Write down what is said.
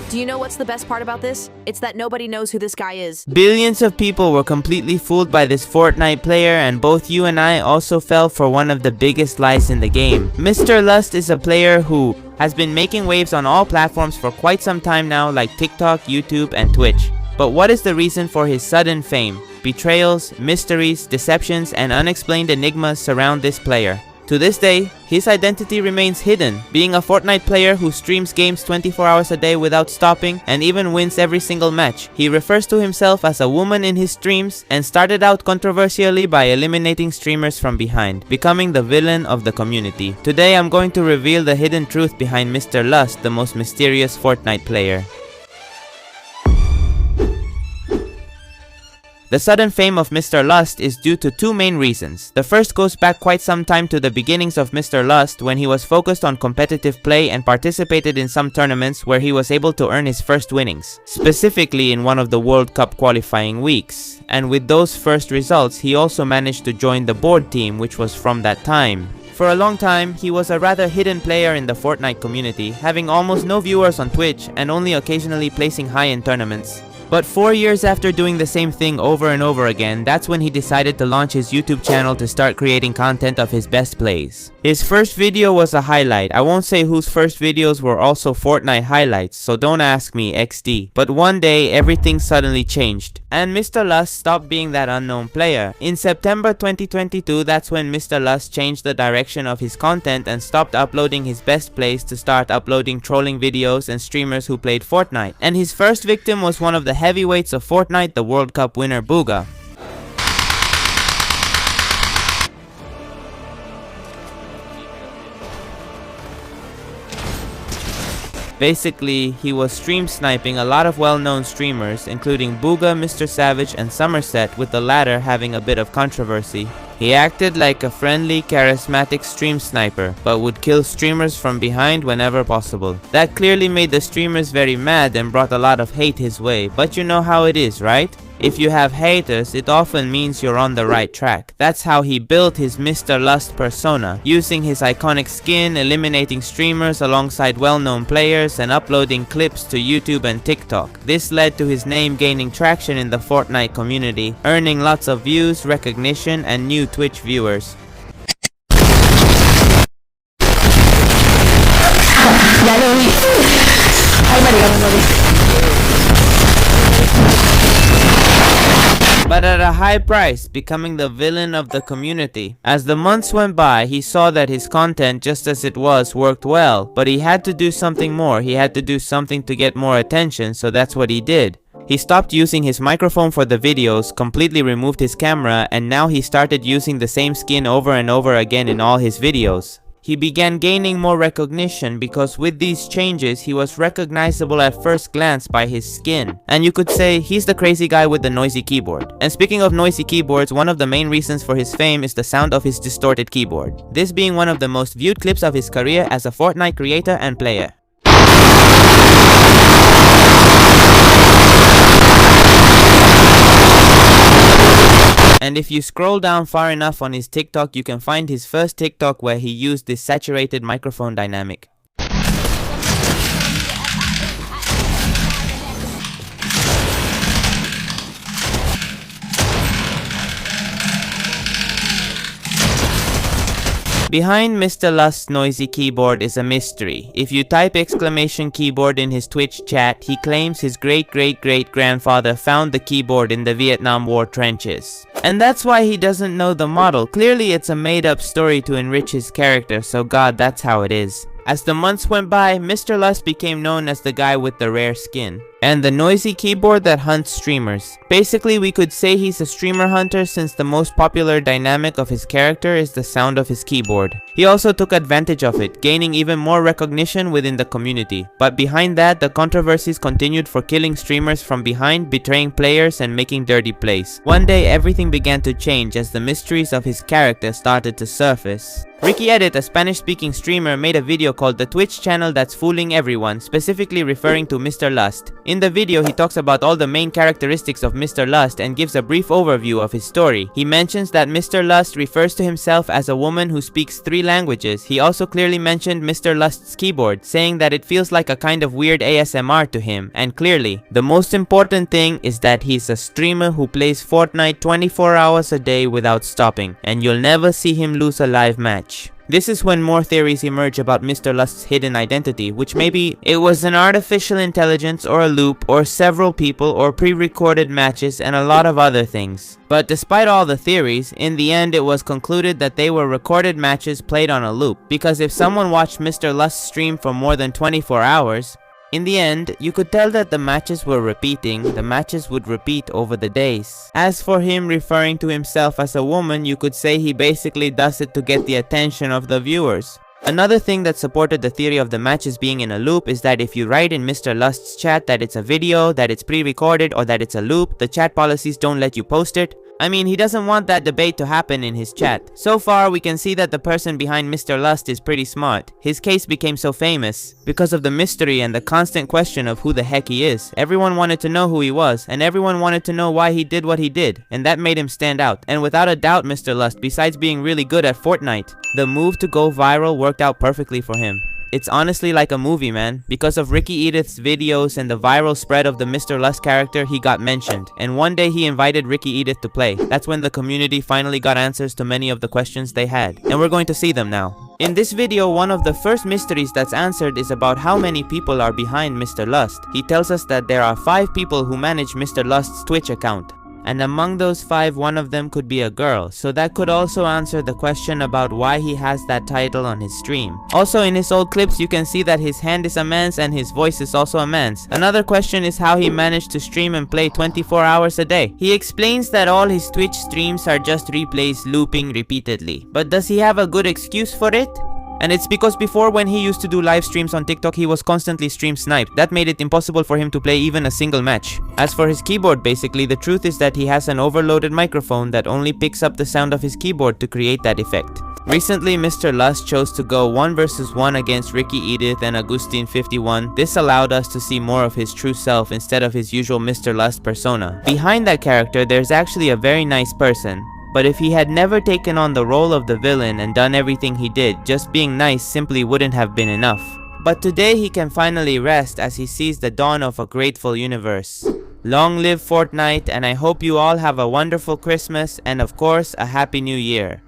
Do you know what's the best part about this? It's that nobody knows who this guy is. Billions of people were completely fooled by this Fortnite player, and both you and I also fell for one of the biggest lies in the game. MrLust is a player who has been making waves on all platforms for quite some time now, like TikTok, YouTube, and Twitch. But what is the reason for his sudden fame? Betrayals, mysteries, deceptions, and unexplained enigmas surround this player. To this day, his identity remains hidden, being a Fortnite player who streams games 24 hours a day without stopping and even wins every single match. He refers to himself as a woman in his streams and started out controversially by eliminating streamers from behind, becoming the villain of the community. Today I'm going to reveal the hidden truth behind MrLust, the most mysterious Fortnite player. The sudden fame of MrLust is due to two main reasons. The first goes back quite some time to the beginnings of MrLust, when he was focused on competitive play and participated in some tournaments where he was able to earn his first winnings, specifically in one of the World Cup qualifying weeks. And with those first results, he also managed to join the board team, which was from that time. For a long time, he was a rather hidden player in the Fortnite community, having almost no viewers on Twitch and only occasionally placing high in tournaments. But 4 years after doing the same thing over and over again, that's when he decided to launch his YouTube channel to start creating content of his best plays. His first video was a highlight. I won't say whose first videos were also Fortnite highlights, so don't ask me, XD. But one day, everything suddenly changed, and MrLust stopped being that unknown player. In September 2022, that's when MrLust changed the direction of his content and stopped uploading his best plays to start uploading trolling videos and streamers who played Fortnite. And his first victim was one of the heavyweights of Fortnite, the World Cup winner Booga. Basically, he was stream sniping a lot of well-known streamers, including Booga, Mr. Savage, and Somerset, with the latter having a bit of controversy. He acted like a friendly, charismatic stream sniper, but would kill streamers from behind whenever possible. That clearly made the streamers very mad and brought a lot of hate his way, but you know how it is, right? If you have haters, it often means you're on the right track. That's how he built his MrLust persona, using his iconic skin, eliminating streamers alongside well-known players, and uploading clips to YouTube and TikTok. This led to his name gaining traction in the Fortnite community, earning lots of views, recognition, and new Twitch viewers. But at a high price, becoming the villain of the community. As the months went by, he saw that his content, just as it was, worked well, but he had to do something more. He had to do something to get more attention, so that's what he did. He stopped using his microphone for the videos, completely removed his camera, and now he started using the same skin over and over again in all his videos. He began gaining more recognition because with these changes, he was recognizable at first glance by his skin. And you could say he's the crazy guy with the noisy keyboard. And speaking of noisy keyboards, one of the main reasons for his fame is the sound of his distorted keyboard. This being one of the most viewed clips of his career as a Fortnite creator and player. And if you scroll down far enough on his TikTok, you can find his first TikTok where he used this saturated microphone dynamic. Behind MrLust's noisy keyboard is a mystery. If you type exclamation keyboard in his Twitch chat, he claims his great-great-great-grandfather found the keyboard in the Vietnam War trenches. And that's why he doesn't know the model. Clearly it's a made-up story to enrich his character, so God, that's how it is. As the months went by, MrLust became known as the guy with the rare skin and the noisy keyboard that hunts streamers. Basically, we could say he's a streamer hunter since the most popular dynamic of his character is the sound of his keyboard. He also took advantage of it, gaining even more recognition within the community. But behind that, the controversies continued for killing streamers from behind, betraying players, and making dirty plays. One day, everything began to change as the mysteries of his character started to surface. Ricky Edit, a Spanish-speaking streamer, made a video called The Twitch Channel That's Fooling Everyone, specifically referring to MrLust. In the video, he talks about all the main characteristics of MrLust and gives a brief overview of his story. He mentions that MrLust refers to himself as a woman who speaks 3 languages. He also clearly mentioned MrLust's keyboard, saying that it feels like a kind of weird ASMR to him, and clearly, the most important thing is that he's a streamer who plays Fortnite 24 hours a day without stopping, and you'll never see him lose a live match. This is when more theories emerge about MrLust's hidden identity, which maybe it was an artificial intelligence or a loop or several people or pre-recorded matches and a lot of other things. But despite all the theories, in the end it was concluded that they were recorded matches played on a loop, because if someone watched MrLust's stream for more than 24 hours, in the end, you could tell that the matches were repeating. The matches would repeat over the days. As for him referring to himself as a woman, you could say he basically does it to get the attention of the viewers. Another thing that supported the theory of the matches being in a loop is that if you write in MrLust's chat that it's a video, that it's pre-recorded, or that it's a loop, the chat policies don't let you post it. I mean, he doesn't want that debate to happen in his chat. So far, we can see that the person behind MrLust is pretty smart. His case became so famous because of the mystery and the constant question of who the heck he is. Everyone wanted to know who he was, and everyone wanted to know why he did what he did, and that made him stand out. And without a doubt, MrLust, besides being really good at Fortnite, the move to go viral worked out perfectly for him. It's honestly like a movie, man. Because of Ricky Edith's videos and the viral spread of the MrLust character, he got mentioned. And one day he invited Ricky Edith to play. That's when the community finally got answers to many of the questions they had. And we're going to see them now. In this video, one of the first mysteries that's answered is about how many people are behind MrLust. He tells us that there are 5 people who manage MrLust's Twitch account. And among those 5, one of them could be a girl, so that could also answer the question about why he has that title on his stream. Also, in his old clips, you can see that his hand is a man's and his voice is also a man's. Another question is how he managed to stream and play 24 hours a day. He explains that all his Twitch streams are just replays looping repeatedly. But does he have a good excuse for it? And it's because before, when he used to do live streams on TikTok, he was constantly stream sniped. That made it impossible for him to play even a single match. As for his keyboard, basically, the truth is that he has an overloaded microphone that only picks up the sound of his keyboard to create that effect. Recently, MrLust chose to go 1 versus 1 against Ricky Edith and Agustin51. This allowed us to see more of his true self instead of his usual MrLust persona. Behind that character, there's actually a very nice person. But if he had never taken on the role of the villain and done everything he did, just being nice simply wouldn't have been enough. But today he can finally rest as he sees the dawn of a grateful universe. Long live Fortnite, and I hope you all have a wonderful Christmas and of course a Happy New Year.